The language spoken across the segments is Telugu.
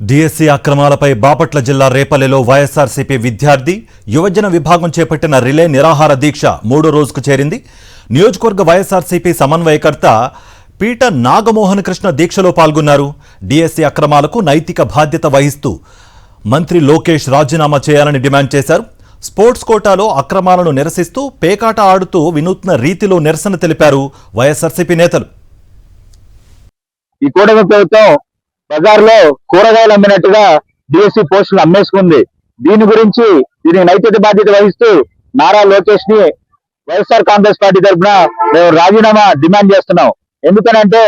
డిఎస్సి అక్రమాలపై బాపట్ల జిల్లా రేపల్లెలో వైఎస్ఆర్సీపీ విద్యార్థి యువజన విభాగం చేపట్టిన రిలే నిరాహార దీక్ష మూడో రోజుకు చేరింది. నియోజకవర్గ వైఎస్ఆర్సీపీ సమన్వయకర్త పీట నాగమోహన్ కృష్ణ దీక్షలో పాల్గొన్నారు. డిఎస్సి అక్రమాలకు నైతిక బాధ్యత వహిస్తూ మంత్రి లోకేష్ రాజీనామా చేయాలని డిమాండ్ చేశారు. స్పోర్ట్స్ కోటాలో అక్రమాలను నిరసిస్తూ పేకాట ఆడుతూ వినూత్న రీతిలో నిరసన తెలిపారు వైఎస్ఆర్సీపీ నేతలు. ఈ కూటమి ప్రభుత్వం బజార్లో కూరగాయలు అమ్మినట్టుగా డిఎస్సి పోస్టులు అమ్మేసుకుంది. దీని గురించి దీనికి నైతిక బాధ్యత వహిస్తూ నారా లోకేష్ ని వైఎస్ఆర్ కాంగ్రెస్ పార్టీ తరఫున మేము రాజీనామా డిమాండ్ చేస్తున్నాం. ఎందుకనంటే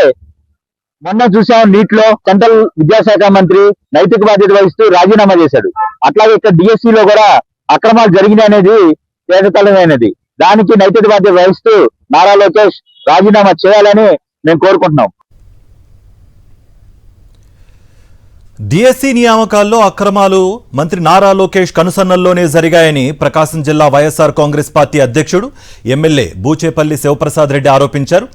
మొన్న చూసాం నీటిలో సెంట్రల్ విద్యాశాఖ మంత్రి నైతిక బాధ్యత వహిస్తూ రాజీనామా చేశాడు. అట్లాగే ఇక్కడ డిఎస్సి లో కూడా అక్రమాలు జరిగినాయి అనేది తేటతలమైనది. దానికి నైతిక బాధ్యత వహిస్తూ నారా లోకేష్ రాజీనామా చేయాలని మేము కోరుకుంటున్నాం. డిఎస్సి నియామకాల్లో అక్రమాలు మంత్రి నారా లోకేష్ కనుసన్నల్లోనే జరిగాయని ప్రకాశం జిల్లా వైఎస్ఆర్ కాంగ్రెస్ పార్టీ అధ్యక్షుడు ఎమ్మెల్యే బూచేపల్లి శివప్రసాద్ రెడ్డి ఆరోపించారు.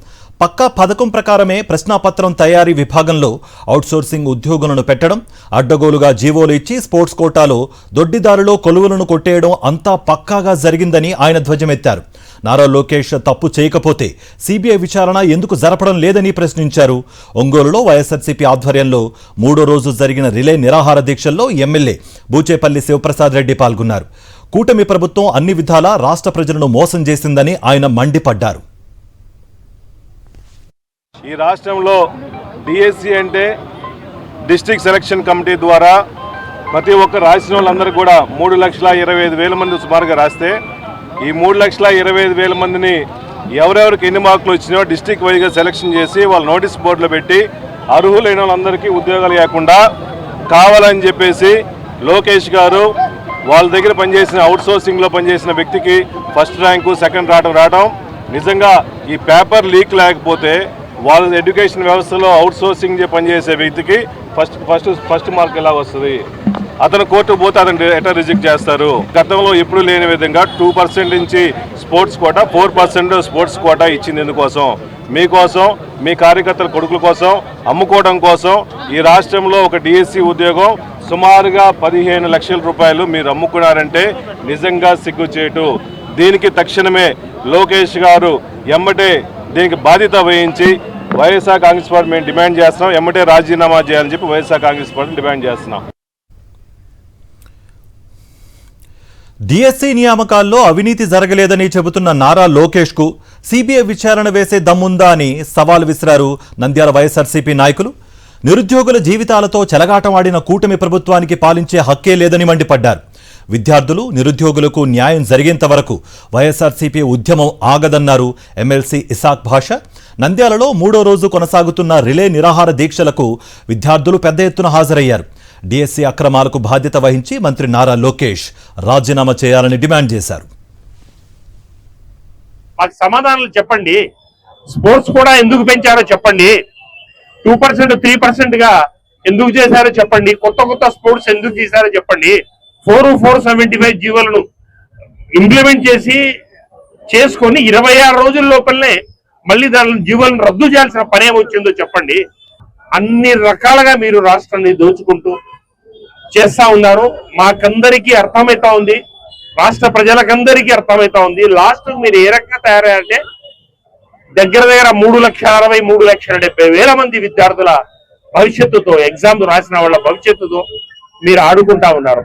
పక్కా పథకం ప్రకారమే ప్రశ్నాపత్రం తయారీ విభాగంలో అవుట్సోర్సింగ్ ఉద్యోగులను పెట్టడం, అడ్డగోలుగా జీవోలు ఇచ్చి స్పోర్ట్స్ కోటాలో దొడ్డిదారులో కొలువులను కొట్టేయడం అంతా పక్కాగా జరిగిందని ఆయన ధ్వజమెత్తారు. నారా లోకేష్ తప్పు చేయకపోతే సిబిఐ విచారణ ఎందుకు జరపడం లేదని ప్రశ్నించారు. ఒంగోలులో వైఎస్ఆర్సీపీ ఆధ్వర్యంలో మూడో రోజు జరిగిన రిలే నిరాహార దీక్షల్లో ఎమ్మెల్యే బూచేపల్లి శివప్రసాద్ రెడ్డి పాల్గొన్నారు. కూటమి ప్రభుత్వం అన్ని విధాలా రాష్ట్ర ప్రజలను మోసం చేసిందని ఆయన మండిపడ్డారు. ఈ రాష్ట్రంలో డిఎస్సి అంటే డిస్ట్రిక్ట్ సెలక్షన్ కమిటీ ద్వారా ప్రతి ఒక్క రాసిన వాళ్ళందరూ కూడా 3,25,000 మంది సుమారుగా రాస్తే ఈ 3,25,000 మందిని ఎవరెవరికి ఎన్ని మార్కులు వచ్చినాయో డిస్ట్రిక్ట్ వైజ్గా సెలక్షన్ చేసి వాళ్ళ నోటీస్ బోర్డులో పెట్టి అర్హులైన వాళ్ళందరికీ ఉద్యోగాలు ఇవ్వకుండా కావాలని చెప్పేసి లోకేష్ గారు వాళ్ళ దగ్గర పనిచేసిన అవుట్సోర్సింగ్లో పనిచేసిన వ్యక్తికి ఫస్ట్ ర్యాంకు సెకండ్ రావడం నిజంగా ఈ పేపర్ లీక్ లేకపోతే వాళ్ళ ఎడ్యుకేషన్ వ్యవస్థలో అవుట్సోర్సింగ్ పనిచేసే వ్యక్తికి ఫస్ట్ మార్క్ ఎలా వస్తుంది? అతను కోర్టుకు పోతే అతను ఎట్లా రిజెక్ట్ చేస్తారు? గతంలో ఎప్పుడు లేని విధంగా 2% నుంచి స్పోర్ట్స్ కోటా 4% స్పోర్ట్స్ కోటా ఇచ్చింది ఎందుకోసం? మీకోసం, మీ కార్యకర్తల కొడుకుల కోసం, అమ్ముకోవడం కోసం ఈ రాష్ట్రంలో ఒక డిఎస్సి ఉద్యోగం సుమారుగా 15 లక్షల రూపాయలు మీరు అమ్ముకున్నారంటే నిజంగా సిగ్గుచేటు. దీనికి తక్షణమే లోకేష్ గారు ఎమ్మటే దీనికి బాధ్యత వహించి వైఎస్ఆర్ కాంగ్రెస్ పార్టీ మేము డిమాండ్ చేస్తున్నాం. ఎమ్మటే రాజీనామా చేయాలని చెప్పి వైఎస్ఆర్ కాంగ్రెస్ పార్టీ డిమాండ్ చేస్తున్నాం. డిఎస్సి నియామకాల్లో అవినీతి జరగలేదని చెబుతున్న నారా లోకేష్కు సిబిఐ విచారణ వేసే దమ్ముందా అని సవాల్ విసిరారు నంద్యాల వైఎస్ఆర్సీపీ నాయకులు. నిరుద్యోగుల జీవితాలతో చెలగాటమాడిన కూటమి ప్రభుత్వానికి పాలించే హక్కే లేదని మండిపడ్డారు. విద్యార్థులు, నిరుద్యోగులకు న్యాయం జరిగేంత వరకు వైఎస్ఆర్సీపీ ఉద్యమం ఆగదన్నారు ఎమ్మెల్సీ ఇసాక్ భాషా. నంద్యాలలో మూడో రోజు కొనసాగుతున్న రిలే నిరాహార దీక్షలకు విద్యార్థులు పెద్ద ఎత్తున హాజరయ్యారు. డిఎస్సి అక్రమాలకు బాధ్యత వహించి మంత్రి నారా లోకేష్ రాజీనామా చేయాలని డిమాండ్ చేశారు. మాకు సమాధానాలు చెప్పండి. స్పోర్ట్స్ కూడా ఎందుకు పెంచారో చెప్పండి. 2%, 3% గా ఎందుకు చేశారో చెప్పండి. కొత్త స్పోర్ట్స్ ఎందుకు చేశారో చెప్పండి. 475 జీవోలను ఇంప్లిమెంట్ చేసుకొని 26 రోజుల లోపలనే మళ్ళీ దాని జీవోలను రద్దు చేయాల్సిన పని ఏమొచ్చిందో చెప్పండి. అన్ని రకాలుగా మీరు రాష్ట్రాన్ని దోచుకుంటూ చేస్తా ఉన్నారు. మాకందరికీ అర్థమవుతా ఉంది, రాష్ట్ర ప్రజలకందరికీ అర్థమవుతా ఉంది. లాస్ట్ మీరు ఏ రకంగా తయారయ్యారంటే దగ్గర 3,63,70,000 మంది విద్యార్థుల భవిష్యత్తుతో, ఎగ్జామ్ రాసిన వాళ్ళ భవిష్యత్తుతో మీరు ఆడుకుంటా ఉన్నారు.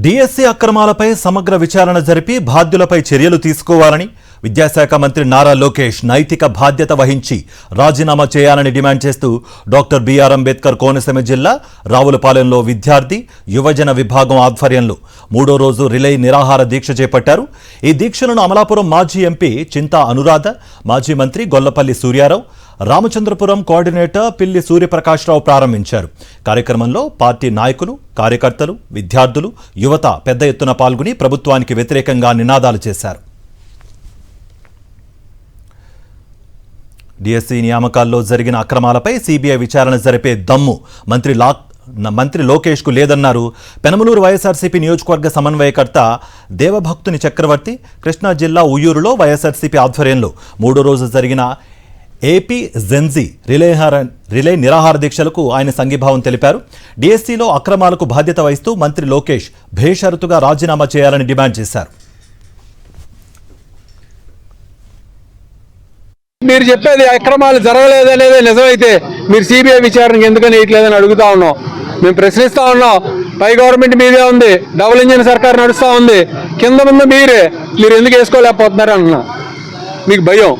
డిఎస్సి అక్రమాలపై సమగ్ర విచారణ జరిపి బాధ్యులపై చర్యలు తీసుకోవాలని విద్యాశాఖ మంత్రి నారా లోకేష్ నైతిక బాధ్యత వహించి రాజీనామా చేయాలని డిమాండ్ చేస్తూ డాక్టర్ బిఆర్ అంబేద్కర్ కోనసీమ జిల్లా రావులపాలెంలో విద్యార్థి యువజన విభాగం ఆధ్వర్యంలో మూడో రోజు రిలే నిరాహార దీక్ష చేపట్టారు. ఈ దీక్షలను అమలాపురం మాజీ ఎంపీ చింతా అనురాధ, మాజీ మంత్రి గొల్లపల్లి సూర్యారావు, రామచంద్రపురం కోఆర్డినేటర్ పిల్లి సూర్యప్రకాశ్రావు ప్రారంభించారు. కార్యక్రమంలో పార్టీ నాయకులు, కార్యకర్తలు, విద్యార్థులు, యువత పెద్ద ఎత్తున పాల్గొని ప్రభుత్వానికి వ్యతిరేకంగా నినాదాలు చేశారు. డిఎస్సి నియామకాల్లో జరిగిన అక్రమాలపై సిబిఐ విచారణ జరిపే దమ్ము మంత్రి లోకేష్కు లేదన్నారు పెనమలూరు వైఎస్ఆర్సీపీ నియోజకవర్గ సమన్వయకర్త దేవభక్తుని చక్రవర్తి. కృష్ణా జిల్లా ఉయ్యూరులో వైఎస్ఆర్సీపీ ఆధ్వర్యంలో మూడో రోజు జరిగిన ఏపీ జెన్జీ రిలే నిరాహార దీక్షలకు ఆయన సంఘీభావం తెలిపారు. డిఎస్సిలో అక్రమాలకు బాధ్యత వహిస్తూ మంత్రి లోకేష్ బేషరతుగా రాజీనామా చేయాలని డిమాండ్ చేశారు. మీరు చెప్పేది అక్రమాలు జరగలేదనేది నిజమైతే మీరు సిబిఐ విచారణకు ఎందుకని ఇట్లేదని అడుగుతా ఉన్నాం. మేము ప్రశ్నిస్తా ఉన్నాం. పై గవర్నమెంట్ మీదే ఉంది, డబుల్ ఇంజిన్ సర్కార్ నడుస్తూ ఉంది, కింద ముందు మీరు ఎందుకు వేసుకోలేకపోతున్నారు అంటున్నా. మీకు భయం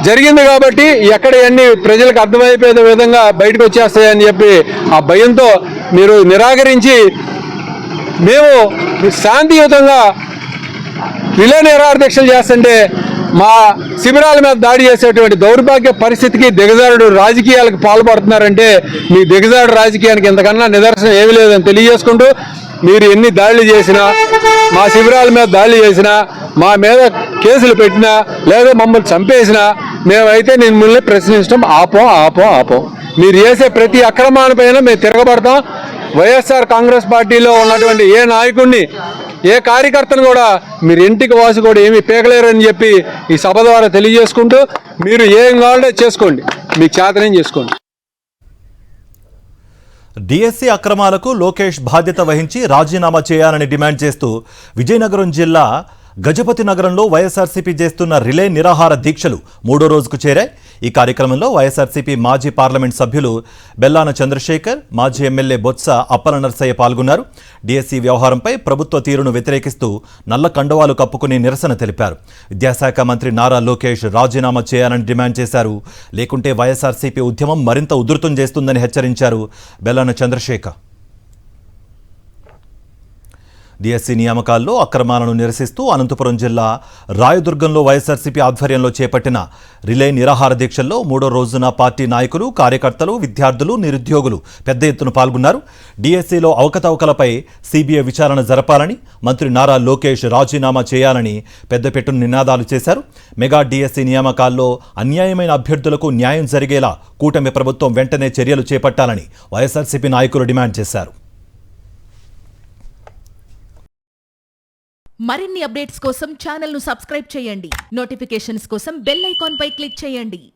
జరిగింది కాబట్టి ఎక్కడ అన్ని ప్రజలకు అర్థమైపోయే విధంగా బయటకు వచ్చేస్తాయని చెప్పి ఆ భయంతో మీరు నిరాకరించి మేము శాంతియుతంగా రిలే నిరాహార దీక్షలు చేస్తుంటే మా శిబిరాల మీద దాడి చేసేటువంటి దౌర్భాగ్య పరిస్థితికి దిగజారుడు రాజకీయాలకు పాల్పడుతున్నారంటే మీ దిగజారుడు రాజకీయానికి ఇంతకన్నా నిదర్శనం ఏమీ లేదని తెలియజేసుకుంటూ, మీరు ఎన్ని దాడులు చేసినా, మా శిబిరాల మీద దాడులు చేసినా, మా మీద కేసులు పెట్టినా, లేదా మమ్మల్ని చంపేసినా మేమైతే మిమ్మల్ని ప్రశ్నించడం ఆపం. మీరు చేసే ప్రతి అక్రమాలపైన మేము తిరగబడతాం. వైఎస్ఆర్ కాంగ్రెస్ పార్టీలో ఉన్నటువంటి ఏ నాయకుడిని, ఏ కార్యకర్తను కూడా మీరు ఇంటికి వాసి కూడా ఏమీ పీకలేరని చెప్పి ఈ సభ ద్వారా తెలియజేసుకుంటూ, మీరు ఏం కావాలంటే చేసుకోండి, మీకు చేతనేం చేసుకోండి. డిఎస్సి అక్రమాలకు లోకేష్ బాధ్యత వహించి రాజీనామా చేయాలని డిమాండ్ చేస్తూ విజయనగరం జిల్లా గజపతి నగరంలో వైఎస్ఆర్సీపీ చేస్తున్న రిలే నిరాహార దీక్షలు 3వ రోజుకు చేరాయి. ఈ కార్యక్రమంలో వైఎస్ఆర్సీపీ మాజీ పార్లమెంట్ సభ్యులు బెల్లాన చంద్రశేఖర్, మాజీ ఎమ్మెల్యే బొత్స అప్పల నర్సయ్య పాల్గొన్నారు. డిఎస్సి వ్యవహారంపై ప్రభుత్వ తీరును వ్యతిరేకిస్తూ నల్ల కండువాలు కప్పుకుని నిరసన తెలిపారు. విద్యాశాఖ మంత్రి నారా లోకేష్ రాజీనామా చేయాలని డిమాండ్ చేశారు. లేకుంటే వైఎస్ఆర్సీపీ ఉద్యమం మరింత ఉధృతం చేస్తుందని హెచ్చరించారు బెల్లాన చంద్రశేఖర్. డిఎస్సి నియామకాల్లో అక్రమాలను నిరసిస్తూ అనంతపురం జిల్లా రాయదుర్గంలో వైఎస్ఆర్సీపీ ఆధ్వర్యంలో చేపట్టిన రిలే నిరాహార దీక్షల్లో 3వ రోజున పార్టీ నాయకులు, కార్యకర్తలు, విద్యార్థులు, నిరుద్యోగులు పెద్ద ఎత్తున పాల్గొన్నారు. డిఎస్సిలో అవకతవకలపై సిబిఐ విచారణ జరపాలని, మంత్రి నారా లోకేష్ రాజీనామా చేయాలని పెద్దపెట్టున నినాదాలు చేశారు. మెగా డిఎస్సి నియామకాల్లో అన్యాయమైన అభ్యర్థులకు న్యాయం జరిగేలా కూటమి ప్రభుత్వం వెంటనే చర్యలు చేపట్టాలని వైఎస్ఆర్సీపీ నాయకులు డిమాండ్ చేశారు. మరిన్ని అప్డేట్స్ కోసం ఛానల్ను సబ్స్క్రైబ్ చేయండి. నోటిఫికేషన్స్ కోసం బెల్ ఐకాన్ పై క్లిక్ చేయండి.